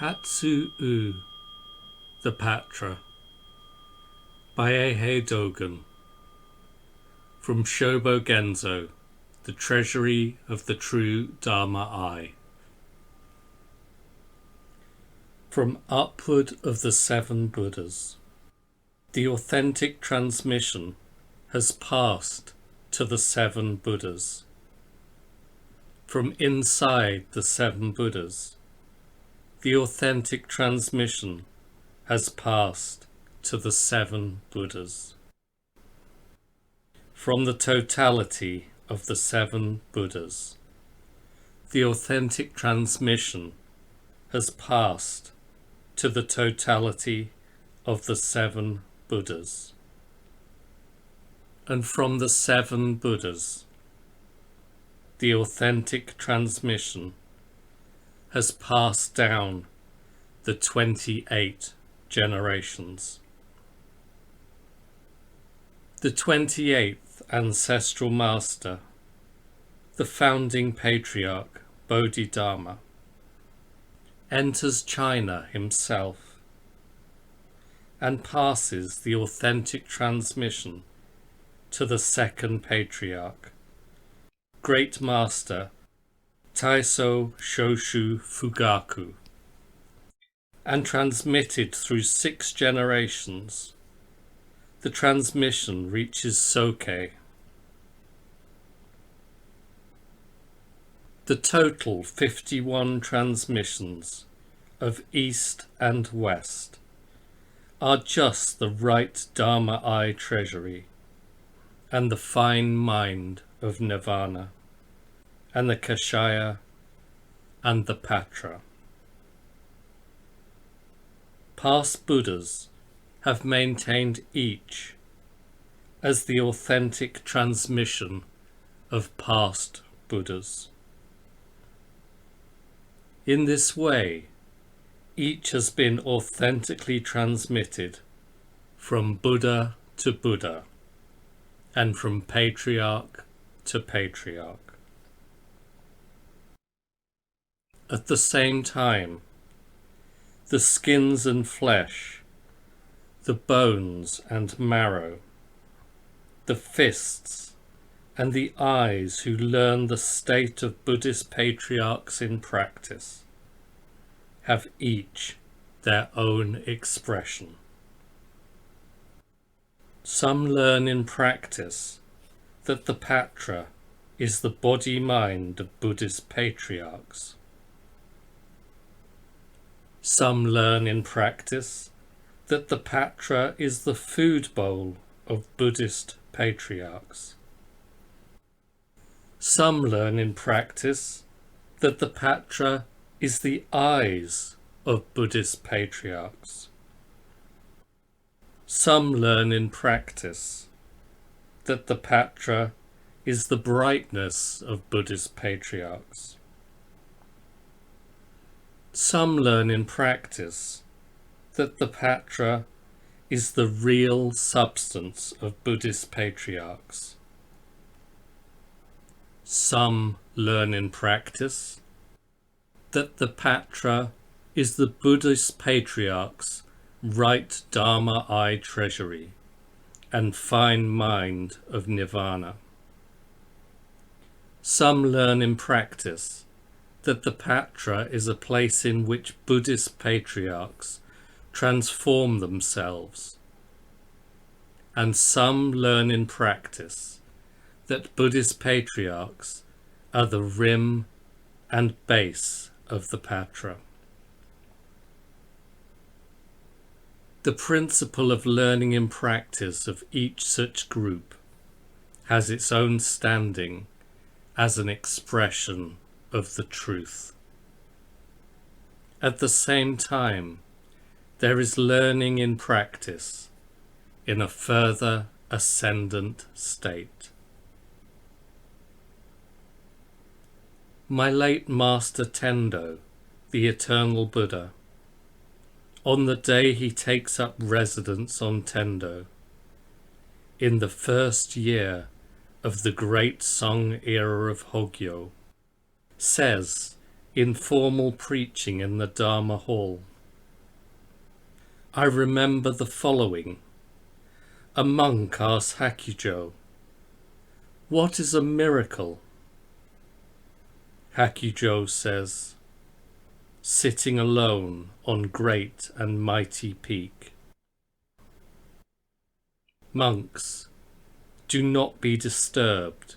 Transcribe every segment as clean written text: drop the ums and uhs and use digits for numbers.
Hatsu-U, the Patra, by Eihei Dogen, from Shobogenzo, the Treasury of the True Dharma Eye. From upward of the 7 Buddhas, the authentic transmission has passed to the 7 Buddhas. From inside the 7 Buddhas, the authentic transmission has passed to the 7 Buddhas. From the totality of the 7 Buddhas, the authentic transmission has passed to the totality of the 7 Buddhas. And from the 7 Buddhas, the authentic transmission has passed down the 28 generations. The 28th ancestral master, the founding patriarch Bodhidharma, enters China himself and passes the authentic transmission to the 2nd patriarch, Great Master Taiso Shoshu Fugaku, and transmitted through 6 generations. The transmission reaches Soke. The total 51 transmissions of East and West are just the right Dharma Eye treasury and the fine mind of Nirvana, and the Kashaya and the Patra. Past Buddhas have maintained each as the authentic transmission of past Buddhas. In this way, each has been authentically transmitted from Buddha to Buddha and from patriarch to patriarch. At the same time, the skins and flesh, the bones and marrow, the fists and the eyes who learn the state of Buddhist patriarchs in practice have each their own expression. Some learn in practice that the Patra is the body-mind of Buddhist patriarchs. Some learn in practice that the Patra is the food bowl of Buddhist patriarchs. Some learn in practice that the Patra is the eyes of Buddhist patriarchs. Some learn in practice that the Patra is the brightness of Buddhist patriarchs. Some learn in practice that the Patra is the real substance of Buddhist patriarchs. Some learn in practice that the Patra is the Buddhist patriarch's right Dharma Eye treasury and fine mind of Nirvana. Some learn in practice that the Patra is a place in which Buddhist patriarchs transform themselves. And some learn in practice that Buddhist patriarchs are the rim and base of the Patra. The principle of learning in practice of each such group has its own standing as an expression of the truth. At the same time, there is learning in practice in a further ascendant state. My late Master Tendo, the Eternal Buddha, on the day he takes up residence on Tendo, in the 1st year of the great Song era of Hogyo, says informal preaching in the Dharma hall. I remember the following. A monk asked Hakujo, "What is a miracle?" Hakujo says, "Sitting alone on great and mighty peak." Monks, do not be disturbed.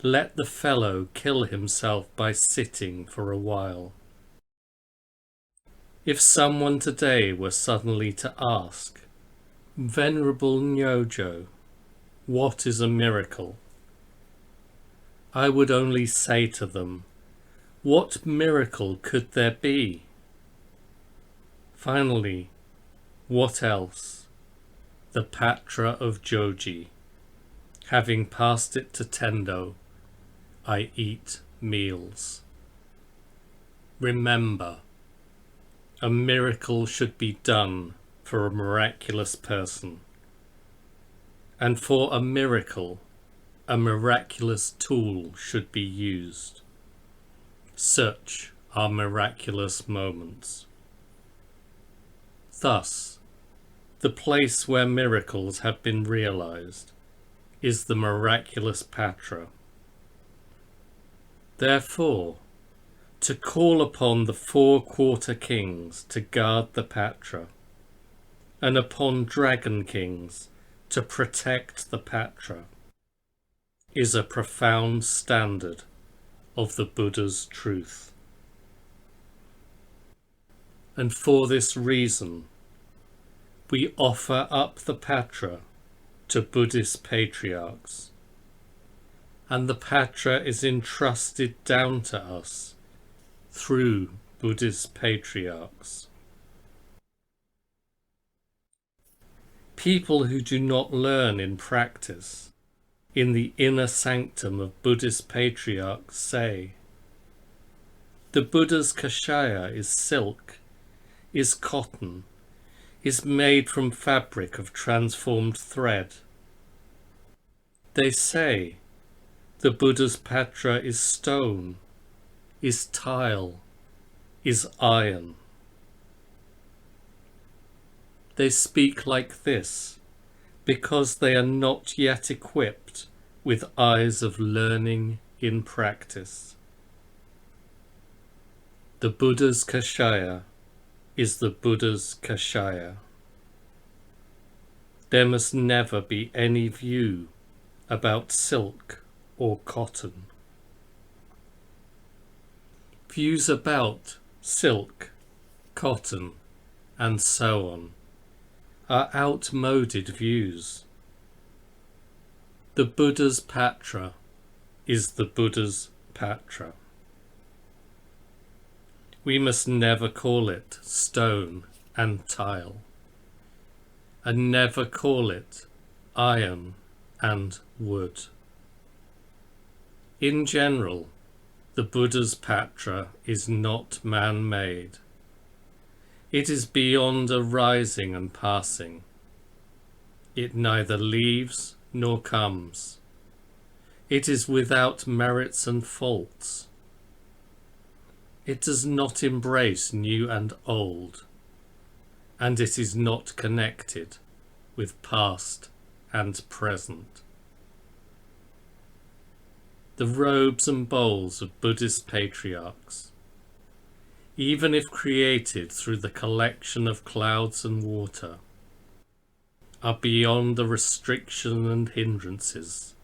Let the fellow kill himself by sitting for a while. If someone today were suddenly to ask, "Venerable Nyojo, what is a miracle?" I would only say to them, what miracle could there be? Finally, what else? The Patra of Joji. Having passed it to Tendo, I eat meals. Remember, a miracle should be done for a miraculous person. And for a miracle, a miraculous tool should be used. Such are miraculous moments. Thus, the place where miracles have been realized is the miraculous Patra. Therefore, to call upon the 4 quarter kings to guard the Patra, and upon dragon kings to protect the Patra, is a profound standard of the Buddha's truth. And for this reason, we offer up the Patra to Buddhist patriarchs, and the Patra is entrusted down to us through Buddhist patriarchs. People who do not learn in practice in the inner sanctum of Buddhist patriarchs say, the Buddha's kashaya is silk, is cotton, is made from fabric of transformed thread. They say the Buddha's Patra is stone, is tile, is iron. They speak like this because they are not yet equipped with eyes of learning in practice. The Buddha's kashaya is the Buddha's kashaya. There must never be any view about silk or cotton. Views about silk, cotton, and so on are outmoded views. The Buddha's Patra is the Buddha's Patra. We must never call it stone and tile, and never call it iron and wood. In general, the Buddha's Patra is not man-made. It is beyond arising and passing. It neither leaves nor comes. It is without merits and faults. It does not embrace new and old, and it is not connected with past and present. The robes and bowls of Buddhist patriarchs, even if created through the collection of clouds and water, are beyond the restriction and hindrances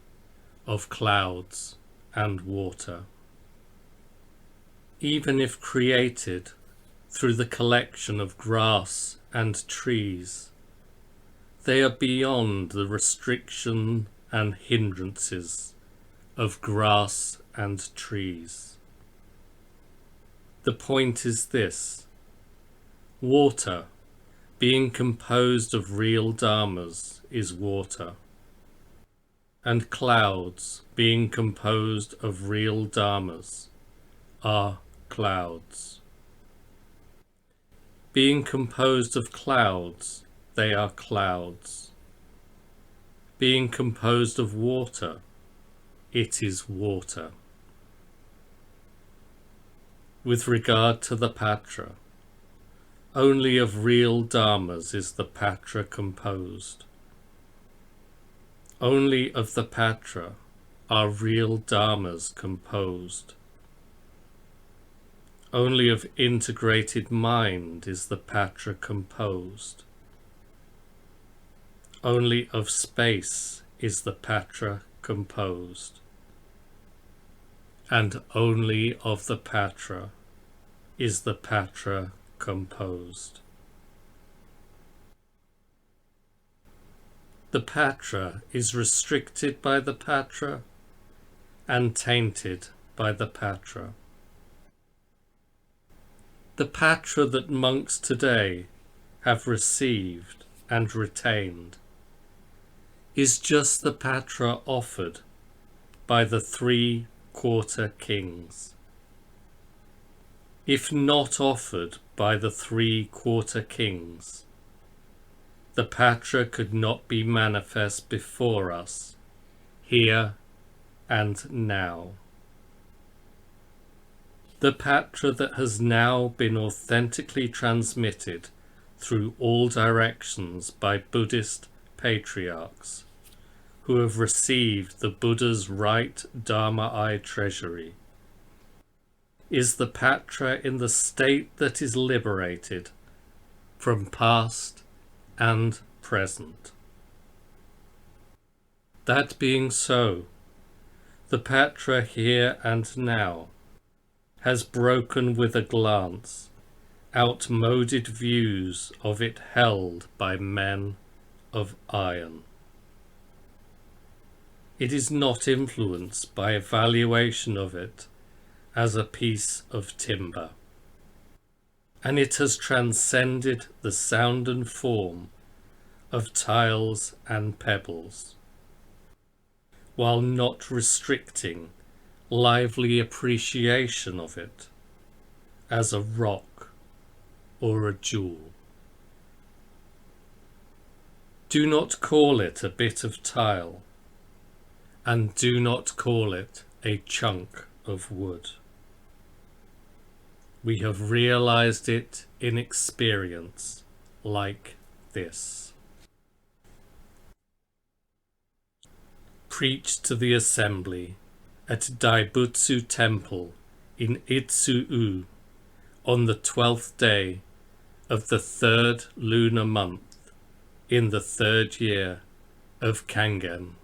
of clouds and water. Even if created through the collection of grass and trees, they are beyond the restriction and hindrances of grass and trees. The point is this: water, being composed of real dharmas, is water, and clouds, being composed of real dharmas, are clouds. Being composed of clouds, they are clouds. Being composed of water, it is water. With regard to the Patra, only of real dharmas is the Patra composed. Only of the Patra are real dharmas composed. Only of integrated mind is the Patra composed. Only of space is the Patra composed. And only of the Patra is the Patra composed. The Patra is restricted by the Patra and tainted by the Patra. The Patra that monks today have received and retained is just the Patra offered by the 3 quarter kings. If not offered by the 3 quarter kings, the Patra could not be manifest before us, here and now. The Patra that has now been authentically transmitted through all directions by Buddhist patriarchs, who have received the Buddha's right Dharma eye treasury, is the Patra in the state that is liberated from past and present. That being so, the Patra here and now has broken with a glance outmoded views of it held by men of iron. It is not influenced by evaluation of it as a piece of timber, and it has transcended the sound and form of tiles and pebbles, while not restricting lively appreciation of it as a rock or a jewel. Do not call it a bit of tile, and do not call it a chunk of wood. We have realized it in experience like this. Preach to the assembly at Daibutsu Temple in Itsu-U on the 12th day of the 3rd lunar month in the 3rd year of Kangen.